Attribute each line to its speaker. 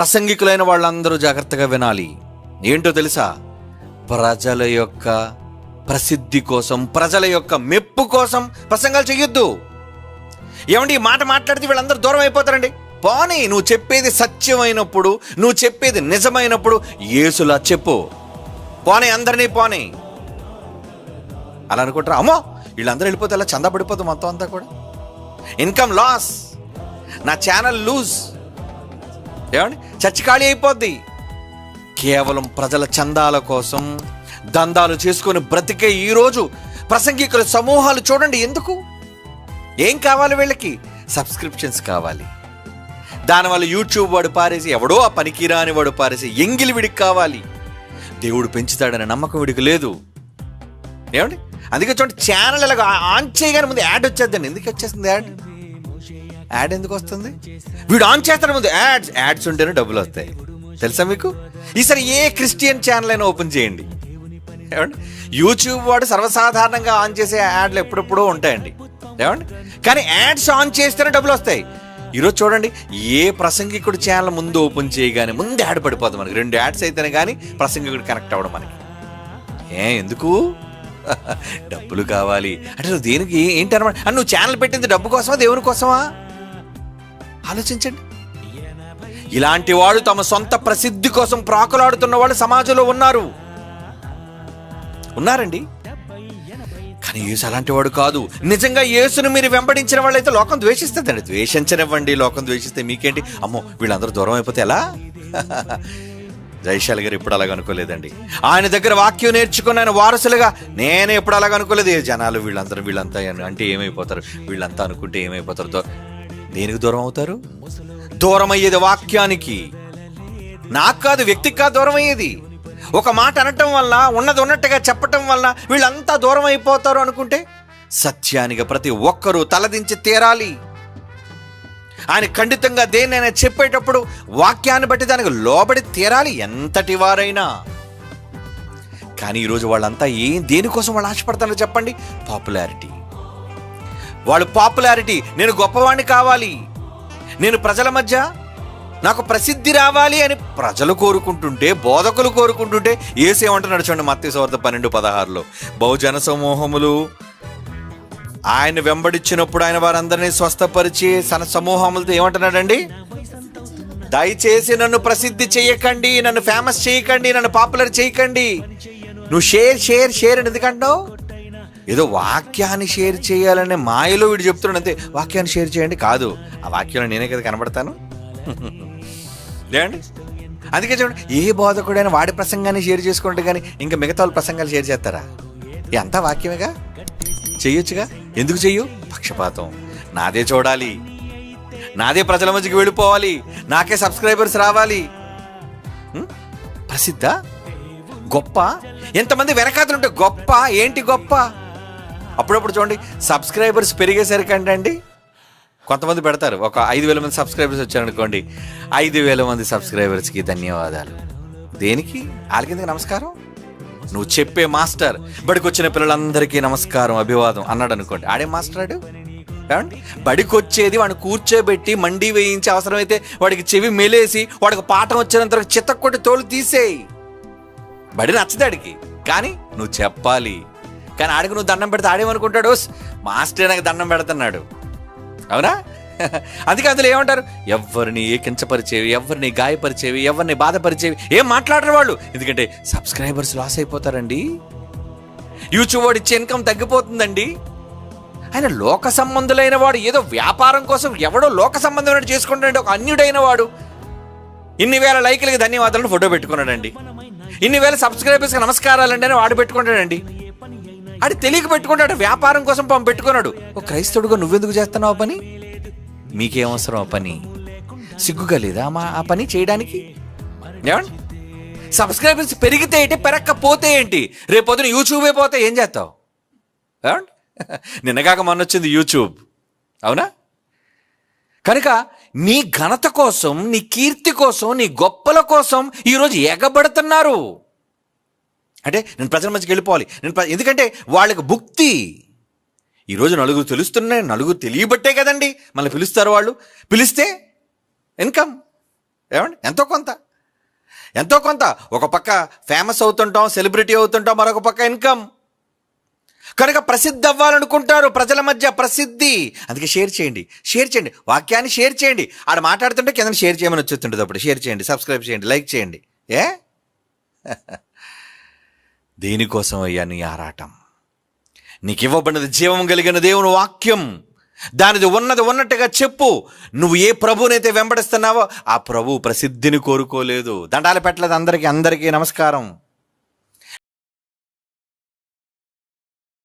Speaker 1: ప్రసంగికులైన వాళ్ళందరూ జాగ్రత్తగా వినాలి. ఏంటో తెలుసా? ప్రజల యొక్క ప్రసిద్ధి కోసం, ప్రజల యొక్క మెప్పు కోసం ప్రసంగాలు చెయ్యొద్దు. ఏమండి, ఈ మాట మాట్లాడితే వీళ్ళందరూ దూరం అయిపోతారండి. పోనీ, నువ్వు చెప్పేది సత్యమైనప్పుడు, నువ్వు చెప్పేది నిజమైనప్పుడు యేసులా చెప్పు. పోనీ, అందరినీ పోనీ. అలా అనుకుంటారా? అమ్మో, వీళ్ళందరూ వెళ్ళిపోతే అలా చందా పడిపోతుంది మొత్తం అంతా కూడా. ఇన్కమ్ లాస్, నా ఛానల్ లూజ్. ఏమండి, చర్చి ఖాళీ అయిపోద్ది. కేవలం ప్రజల చందాల కోసం దందాలు చేసుకొని బ్రతికే ఈరోజు ప్రసంగికుల సమూహాలు చూడండి. ఎందుకు? ఏం కావాలి వీళ్ళకి? సబ్స్క్రిప్షన్స్ కావాలి. దానివల్ల యూట్యూబ్ వాడు పారేసి, ఎవడో ఆ పనికిరాని వాడు పారేసి ఎంగిలి వీడికి కావాలి. దేవుడు పెంచుతాడనే నమ్మకం వీడికి లేదు. ఏమండి, అందుకే చూడండి, ఛానల్ ఇలాగ ఆన్ చేయగానే ముందు యాడ్ వచ్చేద్దండి. ఎందుకు వచ్చేస్తుంది యాడ్ ఎందుకు వస్తుంది? వీడు ఆన్ చేస్తాడు ముందు యాడ్స్ ఉంటేనే డబ్బులు వస్తాయి. తెలుసా మీకు? ఈసారి ఏ క్రిస్టియన్ ఛానల్ అయినా ఓపెన్ చేయండి. ఏమండి, యూట్యూబ్ వాడు సర్వసాధారణంగా ఆన్ చేసే యాడ్లు ఎప్పుడెప్పుడో ఉంటాయండి. ఏమండి, కానీ యాడ్స్ ఆన్ చేస్తేనే డబ్బులు వస్తాయి. ఈరోజు చూడండి, ఏ ప్రసంగికుడు ఛానల్ ముందు ఓపెన్ చేయగానే ముందు యాడ్ పడిపోతుంది మనకి. 2 యాడ్స్ అయితేనే కానీ ప్రసంగికుడు కనెక్ట్ అవ్వడం మనకి. ఎందుకు? డబ్బులు కావాలి అంటే నువ్వు దేనికి ఏంటి అనమాట? నువ్వు ఛానల్ పెట్టింది డబ్బు కోసమా, దేవుని కోసమా? ఆలోచించండి. ఇలాంటి వాడు తమ సొంత ప్రసిద్ధి కోసం ప్రాకులాడుతున్న వాళ్ళు సమాజంలో ఉన్నారండి. కానీ యేసు అలాంటి వాడు కాదు. నిజంగా యేసును మీరు వెంబడించిన వాళ్ళైతే లోకం ద్వేషిస్తుందండి. ద్వేషించనివ్వండి. లోకం ద్వేషిస్తే మీకేంటి? అమ్మో, వీళ్ళందరూ దూరం అయిపోతే ఎలా? జైశాల్ గారు ఎప్పుడు అలాగ అనుకోలేదండి. ఆయన దగ్గర వాక్యం నేర్చుకుని ఆయన వారసులుగా నేను ఎప్పుడు అలాగ అనుకోలేదు. జనాలు వీళ్ళంతా అంటే ఏమైపోతారు, వీళ్ళంతా అనుకుంటే ఏమైపోతారు? దేనికి దూరం అవుతారు? దూరం అయ్యేది వాక్యానికి. నాకు కాదు, వ్యక్తికి కాదు దూరం అయ్యేది. ఒక మాట అనటం వల్ల, ఉన్నది ఉన్నట్టుగా చెప్పటం వల్ల వీళ్ళంతా దూరం అయిపోతారు అనుకుంటే, సత్యానికి ప్రతి ఒక్కరూ తలదించి తీరాలి. ఆయన ఖండితంగా దేన్నైనా చెప్పేటప్పుడు వాక్యాన్ని బట్టి దానికి లోబడి తీరాలి, ఎంతటి వారైనా. కానీ ఈరోజు వాళ్ళంతా దేనికోసం వాళ్ళు ఆశపడతారో చెప్పండి? పాపులారిటీ. వాళ్ళు పాపులారిటీ. నేను గొప్పవాణ్ణి కావాలి, నేను ప్రజల మధ్య నాకు ప్రసిద్ధి రావాలి అని ప్రజలు కోరుకుంటుంటే, బోధకులు కోరుకుంటుంటే, యేసు ఏమంటున్నాడు చూడండి, మత్తయి సువార్త 12:16లో, బహుజన సమూహములు ఆయన వెంబడించినప్పుడు ఆయన వారందరినీ స్వస్థపరిచి తన సమూహములతో ఏమంటున్నాడండి? దయచేసి నన్ను ప్రసిద్ధి చేయకండి, నన్ను ఫేమస్ చేయకండి, నన్ను పాపులర్ చేయకండి. నువ్వు షేర్ అని ఎందుకంటావు? ఏదో వాక్యాన్ని షేర్ చేయాలనే మాయలో వీడు చెప్తున్నాడు అంతే. వాక్యాన్ని షేర్ చేయండి కాదు, ఆ వాక్యంలో నేనే కదా కనబడతాను. లేదండి, అందుకే చూడండి, ఏ బోధకుడైనా వాడి ప్రసంగాన్ని షేర్ చేసుకుంటే కానీ ఇంకా మిగతా వాళ్ళ ప్రసంగాలు షేర్ చేస్తారా? అంతా వాక్యమేగా, చెయ్యొచ్చుగా. ఎందుకు చెయ్యు? పక్షపాతం. నాదే చూడాలి, నాదే ప్రజల మధ్యకి వెళ్ళిపోవాలి, నాకే సబ్స్క్రైబర్స్ రావాలి. ప్రసిద్ధ గొప్ప, ఎంతమంది వెనకాతలుంటే గొప్ప. ఏంటి గొప్ప? అప్పుడప్పుడు చూడండి, సబ్స్క్రైబర్స్ పెరిగేసరికి అండి కొంతమంది పెడతారు, ఒక 5,000 మంది సబ్స్క్రైబర్స్ వచ్చారనుకోండి, 5,000 మంది సబ్స్క్రైబర్స్కి ధన్యవాదాలు. దేనికి? వాళ్ళకి నమస్కారం. నువ్వు చెప్పే మాస్టర్ బడికి వచ్చిన పిల్లలందరికీ నమస్కారం, అభివాదం అన్నాడు అనుకోండి, ఆడే మాస్టర్ ఆడు. బడికి వచ్చేది వాడిని కూర్చోబెట్టి మండి వేయించి, అవసరమైతే వాడికి చెవి మెలేసి, వాడికి పాఠం వచ్చినంత వరకు చిత్తకొట్టి తోలు తీసేయి. బడి నచ్చదాడికి, కానీ నువ్వు చెప్పాలి. కానీ ఆడికి నువ్వు దండం పెడితే ఆడేమనుకుంటాడు? మాస్టర్ నాకు దండం పెడుతున్నాడు. అవునా? అందుకే అందులో ఏమంటారు? ఎవరిని కించపరిచేవి, ఎవరిని గాయపరిచేవి, ఎవరిని బాధపరిచేవి ఏం మాట్లాడరు వాళ్ళు. ఎందుకంటే సబ్స్క్రైబర్స్ లాస్ అయిపోతారండి. యూట్యూబ్ వాడు ఇచ్చే ఇన్కమ్ తగ్గిపోతుందండి. ఆయన లోక సంబంధులైన వాడు, ఏదో వ్యాపారం కోసం ఎవడో లోక సంబంధమైన చేసుకుంటాడండి. ఒక అన్యుడైన వాడు ఇన్ని వేల లైకులకి ధన్యవాదాలను ఫోటో పెట్టుకున్నాడండి, ఇన్ని వేల సబ్స్క్రైబర్స్కి నమస్కారాలండి అని వాడు పెట్టుకుంటాడండి. అది తెలియక పెట్టుకుంటాడు, వ్యాపారం కోసం పెట్టుకున్నాడు. ఒక క్రైస్తవుడుగా నువ్వెందుకు చేస్తున్నావు ఆ పని? మీకేమవసరం ఆ పని? సిగ్గుగా లేదా ఆ పని చేయడానికి? ఏమండి, సబ్స్క్రైబర్స్ పెరిగితే ఏంటి, పెరగకపోతే ఏంటి? రేపు పొద్దున యూట్యూబే పోతే ఏం చేస్తావు? ఏమండి, నిన్నగాక మొన్న వచ్చింది యూట్యూబ్, అవునా? కనుక నీ ఘనత కోసం, నీ కీర్తి కోసం, నీ గొప్పల కోసం ఈరోజు ఎగబడుతున్నారు. అంటే నేను ప్రజల మధ్యకి వెళ్ళిపోవాలి, ఎందుకంటే వాళ్ళకి భుక్తి. ఈరోజు నలుగురు తెలుస్తున్నాయి, నలుగురు తెలియబట్టే కదండి మళ్ళీ పిలుస్తారు. వాళ్ళు పిలిస్తే ఇన్కమ్, ఏమండి? ఎంతో కొంత ఒక పక్క ఫేమస్ అవుతుంటాం, సెలబ్రిటీ అవుతుంటాం, మరొక పక్క ఇన్కమ్. కనుక ప్రసిద్ధి అవ్వాలనుకుంటారు, ప్రజల మధ్య ప్రసిద్ధి. అందుకే షేర్ చేయండి, వాక్యాన్ని షేర్ చేయండి. ఆడ మాట్లాడుతుంటే కింద షేర్ చేయమని వచ్చేస్తుంటుంది. అప్పుడు షేర్ చేయండి, సబ్స్క్రైబ్ చేయండి, లైక్ చేయండి. దేనికోసం అయ్యా నీ ఆరాటం? నీకు ఇవ్వబడినది జీవం కలిగిన దేవుని వాక్యం. దానిది ఉన్నది ఉన్నట్టుగా చెప్పు. నువ్వు ఏ ప్రభువునైతే వెంబడిస్తున్నావో ఆ ప్రభు ప్రసిద్ధిని కోరుకోలేదు, దండాలు పెట్టలేదు. అందరికీ నమస్కారం.